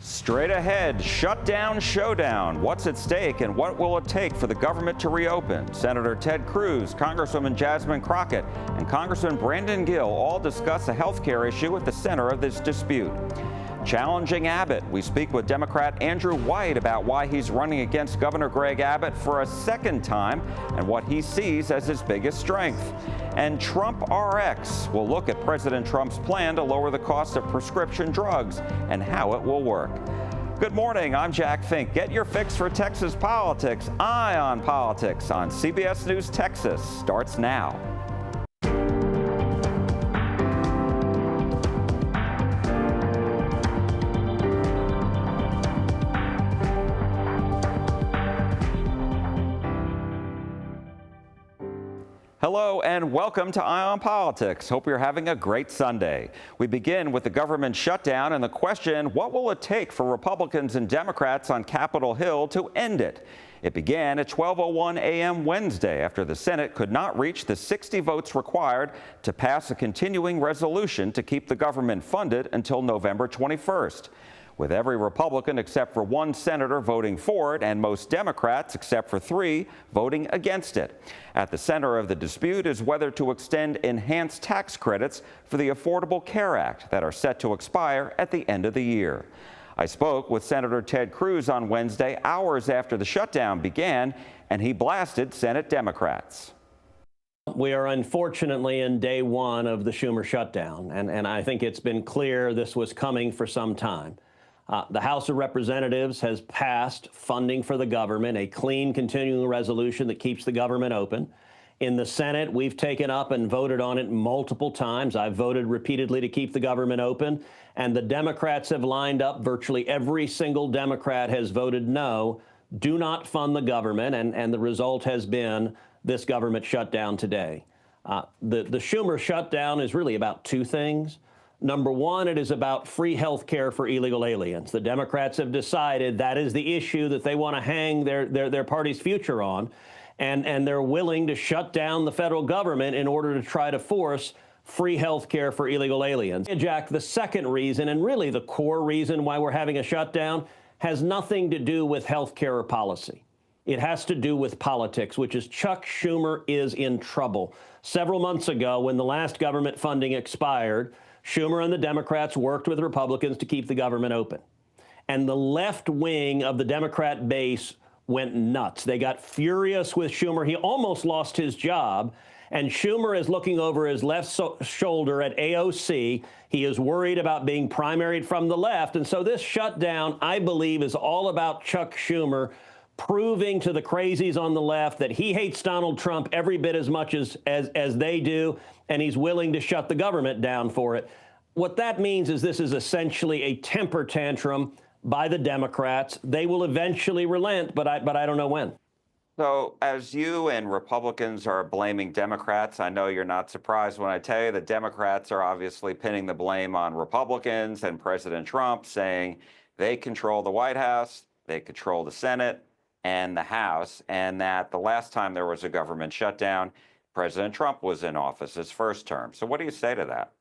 Straight ahead, shutdown showdown. What's at stake and what will it take for the government to reopen? Senator Ted Cruz, Congresswoman Jasmine Crockett, and Congressman Brandon Gill all discuss a health care issue at the center of this dispute. Challenging Abbott. We speak with Democrat Andrew White about why he's running against Governor Greg Abbott for a second time and what he sees as his biggest strength. And Trump RX. We'll look at President Trump's plan to lower the cost of prescription drugs and how it will work. Good morning, I'm Jack Fink. Get your fix for Texas politics. Eye on Politics on CBS News Texas starts now. Hello and welcome to Eye on Politics. Hope you're having a great Sunday. We begin with the government shutdown and the question, what will it take for Republicans and Democrats on Capitol Hill to end it? It began at 12:01 a.m. Wednesday after the Senate could not reach the 60 votes required to pass a continuing resolution to keep the government funded until November 21st. With every Republican except for one senator voting for it and most Democrats except for 3 voting against it. At the center of the dispute is whether to extend enhanced tax credits for the Affordable Care Act that are set to expire at the end of the year. I spoke with Senator Ted Cruz on Wednesday, hours after the shutdown began, and he blasted Senate Democrats. We are unfortunately in day one of the Schumer shutdown, and I think it's been clear this was coming for some time. The House of Representatives has passed funding for the government, a clean continuing resolution that keeps the government open. In the Senate, we've taken up and voted on it multiple times. I've voted repeatedly to keep the government open, and the Democrats have lined up. Virtually every single Democrat has voted no, do not fund the government, and the result has been this government shutdown today. The Schumer shutdown is really about 2 things. Number one, it is about free health care for illegal aliens. The Democrats have decided that is the issue that they want to hang their party's future on, and they're willing to shut down the federal government in order to try to force free health care for illegal aliens. Jack, the second reason, and really the core reason why we're having a shutdown, has nothing to do with health care or policy. It has to do with politics, which is Chuck Schumer is in trouble. Several months ago, when the last government funding expired, Schumer and the Democrats worked with Republicans to keep the government open. And the left wing of the Democrat base went nuts. They got furious with Schumer. He almost lost his job. And Schumer is looking over his left shoulder at AOC. He is worried about being primaried from the left. And so this shutdown, I believe, is all about Chuck Schumer proving to the crazies on the left that he hates Donald Trump every bit as much as they do, and he's willing to shut the government down for it. What that means is this is essentially a temper tantrum by the Democrats. They will eventually relent, but I don't know when. So as you and Republicans are blaming Democrats, I know you're not surprised when I tell you that Democrats are obviously pinning the blame on Republicans and President Trump, saying they control the White House, they control the Senate and the House, and that the last time there was a government shutdown, President Trump was in office his first term. So what do you say to that?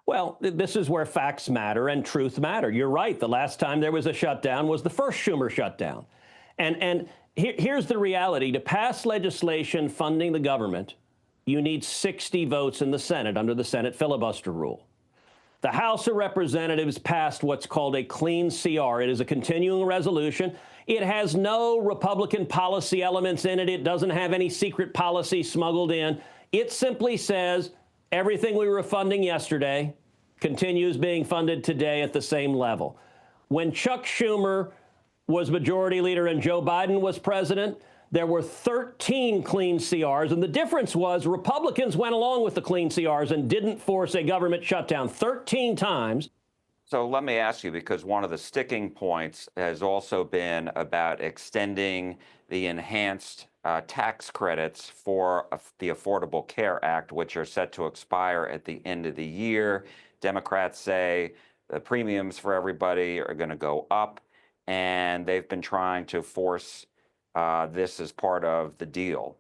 Well, this is where facts matter and truth matter. You're right. The last time there was a shutdown was the first Schumer shutdown. And here's the reality. To pass legislation funding the government, you need 60 votes in the Senate under the Senate filibuster rule. The House of Representatives passed what's called a clean CR. It is a continuing resolution. It has no Republican policy elements in it. It doesn't have any secret policy smuggled in. It simply says everything we were funding yesterday continues being funded today at the same level. When Chuck Schumer was majority leader and Joe Biden was president, there were 13 clean CRs, and the difference was Republicans went along with the clean CRs and didn't force a government shutdown 13 times. So let me ask you, because one of the sticking points has also been about extending the enhanced tax credits for the Affordable Care Act, which are set to expire at the end of the year. Democrats say the premiums for everybody are going to go up, and they've been trying to force this as part of the deal.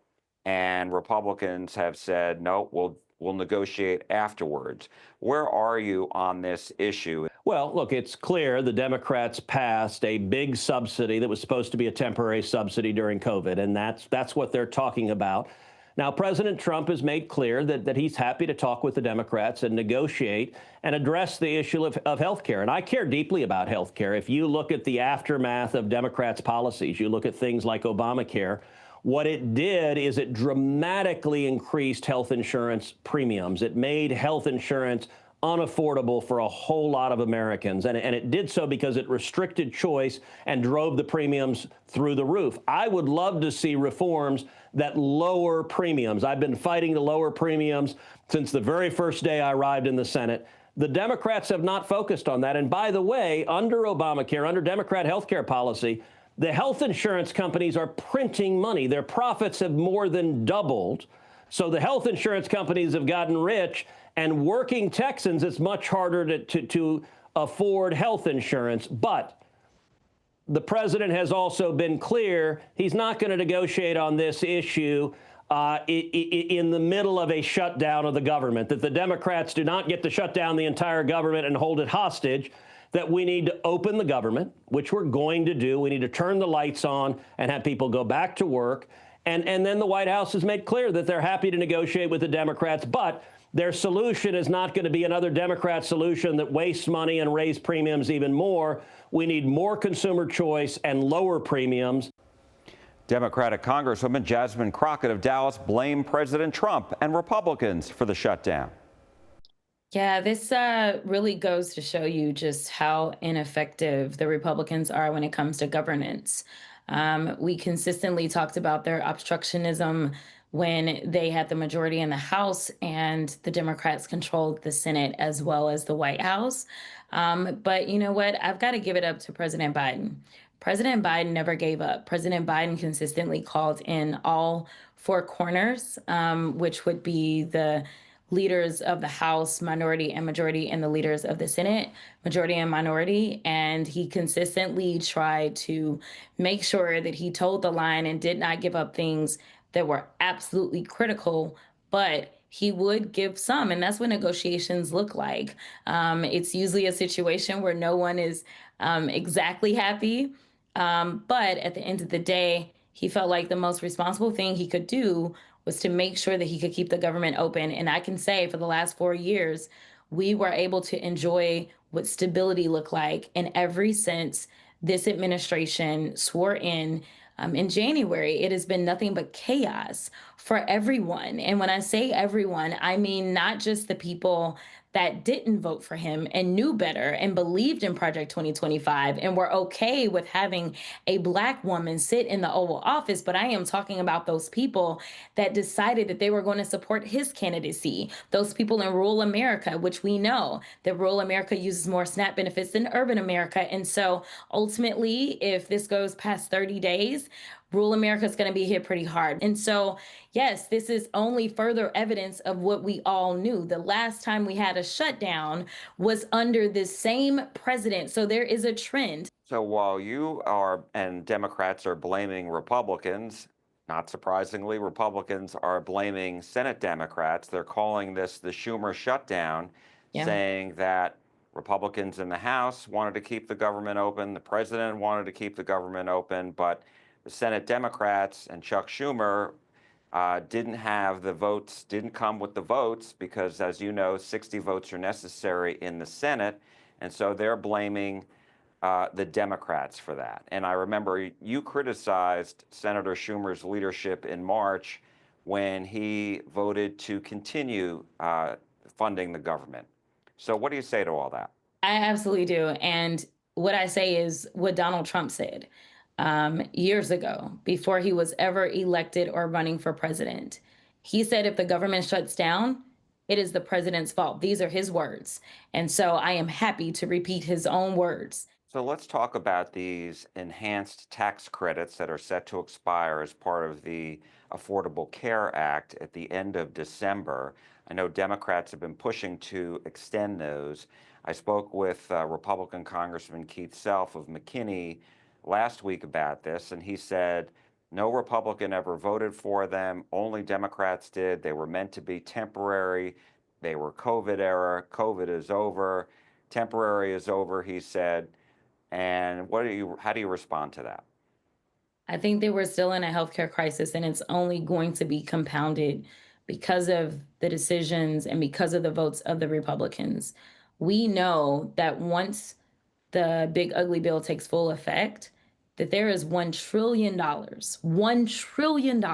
And Republicans have said, no, we'll negotiate afterwards. Where are you on this issue? Well, look, it's clear the Democrats passed a big subsidy that was supposed to be a temporary subsidy during COVID, and that's what they're talking about. Now, President Trump has made clear that he's happy to talk with the Democrats and negotiate and address the issue of health care. And I care deeply about health care. If you look at the aftermath of Democrats' policies, you look at things like Obamacare, what it did is it dramatically increased health insurance premiums. It made health insurance unaffordable for a whole lot of Americans. And it did so because it restricted choice and drove the premiums through the roof. I would love to see reforms that lower premiums. I've been fighting to lower premiums since the very first day I arrived in the Senate. The Democrats have not focused on that. And by the way, under Obamacare, under Democrat health care policy, the health insurance companies are printing money. Their profits have more than doubled. So the health insurance companies have gotten rich, and working Texans, it's much harder to afford health insurance. But the president has also been clear he's not going to negotiate on this issue in the middle of a shutdown of the government, that the Democrats do not get to shut down the entire government and hold it hostage, that we need to open the government, which we're going to do. We need to turn the lights on and have people go back to work. And then the White House has made clear that they're happy to negotiate with the Democrats, but their solution is not going to be another Democrat solution that wastes money and raises premiums even more. We need more consumer choice and lower premiums. Democratic Congresswoman Jasmine Crockett of Dallas blamed President Trump and Republicans for the shutdown. Yeah, this really goes to show you just how ineffective the Republicans are when it comes to governance. We consistently talked about their obstructionism when they had the majority in the House and the Democrats controlled the Senate as well as the White House. But you know what? I've got to give it up to President Biden. President Biden never gave up. President Biden consistently called in all four corners, which would be the leaders of the House, minority and majority, and the leaders of the Senate, majority and minority. And he consistently tried to make sure that he told the line and did not give up things that were absolutely critical, but he would give some. And that's what negotiations look like. It's usually a situation where no one is exactly happy. But at the end of the day, he felt like the most responsible thing he could do was to make sure that he could keep the government open. And I can say for the last 4 years, we were able to enjoy what stability looked like in every sense this administration swore in January. It has been nothing but chaos for everyone. And when I say everyone, I mean not just the people that didn't vote for him and knew better and believed in Project 2025 and were okay with having a Black woman sit in the Oval Office, but I am talking about those people that decided that they were going to support his candidacy. Those people in rural America, which we know that rural America uses more SNAP benefits than urban America. And so ultimately, if this goes past 30 days, rural America is going to be hit pretty hard. And so, yes, this is only further evidence of what we all knew. The last time we had a shutdown was under this same president. So there is a trend. So while you are and Democrats are blaming Republicans, not surprisingly, Republicans are blaming Senate Democrats. They're calling this the Schumer shutdown, Yeah. saying that Republicans in the House wanted to keep the government open, the president wanted to keep the government open, but the Senate Democrats and Chuck Schumer didn't have the votes, didn't come with the votes because, as you know, 60 votes are necessary in the Senate. And so they're blaming the Democrats for that. And I remember you criticized Senator Schumer's leadership in March when he voted to continue funding the government. So what do you say to all that? I absolutely do. And what I say is what Donald Trump said years ago, before he was ever elected or running for president. He said, if the government shuts down, it is the president's fault. These are his words. And so I am happy to repeat his own words. So let's talk about these enhanced tax credits that are set to expire as part of the Affordable Care Act at the end of December. I know Democrats have been pushing to extend those. I spoke with Republican Congressman Keith Self of McKinney last week about this, and he said no Republican ever voted for them. Only Democrats did. They were meant to be temporary. They were COVID era. COVID is over. temporary is over, he said. And how do you respond to that? I think that we're still in a healthcare crisis, and it's only going to be compounded because of the decisions and because of the votes of the Republicans. We know that once the big ugly bill takes full effect, that there is $1 trillion, $1 trillion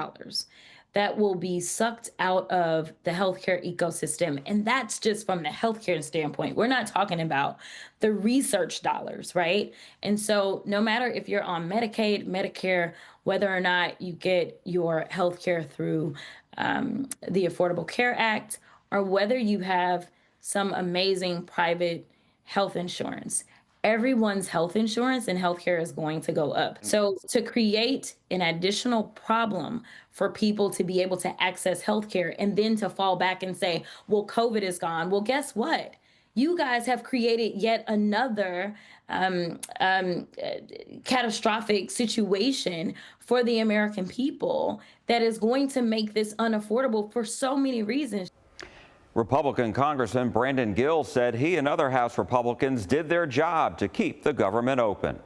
that will be sucked out of the healthcare ecosystem. And that's just from the healthcare standpoint. We're not talking about the research dollars, right? And so, no matter if you're on Medicaid, Medicare, whether or not you get your healthcare through the Affordable Care Act, or whether you have some amazing private health insurance, everyone's health insurance and healthcare is going to go up. So to create an additional problem for people to be able to access healthcare and then to fall back and say, well, COVID is gone. Well, guess what? You guys have created yet another catastrophic situation for the American people that is going to make this unaffordable for so many reasons. Republican Congressman Brandon Gill said he and other House Republicans did their job to keep the government open.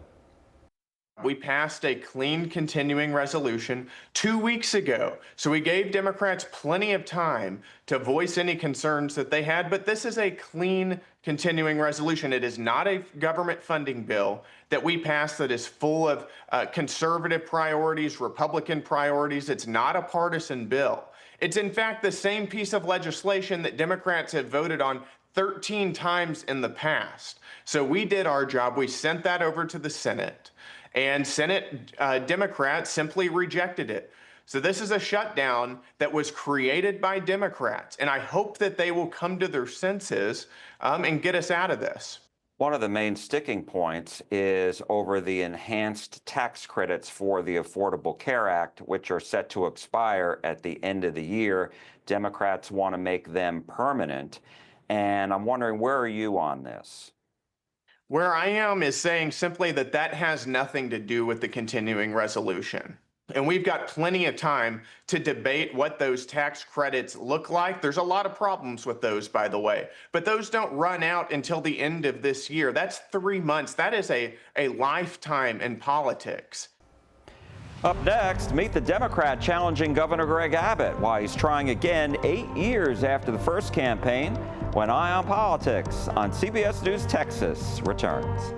We passed a clean continuing resolution 2 weeks ago, so we gave Democrats plenty of time to voice any concerns that they had, but this is a clean continuing resolution. It is not a government funding bill that we passed that is full of conservative priorities, Republican priorities. It's not a partisan bill. It's in fact the same piece of legislation that Democrats have voted on 13 times in the past. So we did our job. We sent that over to the Senate, and Senate Democrats simply rejected it. So this is a shutdown that was created by Democrats, and I hope that they will come to their senses and get us out of this. One of the main sticking points is over the enhanced tax credits for the Affordable Care Act, which are set to expire at the end of the year. Democrats want to make them permanent. And I'm wondering, where are you on this? Where I am is saying simply that that has nothing to do with the continuing resolution. And we've got plenty of time to debate what those tax credits look like. There's a lot of problems with those, by the way, but those don't run out until the end of this year. That's 3 months. That is a lifetime in politics. Up next, meet the Democrat challenging Governor Greg Abbott, why he's trying again 8 years after the first campaign, when Eye on Politics on CBS News Texas returns.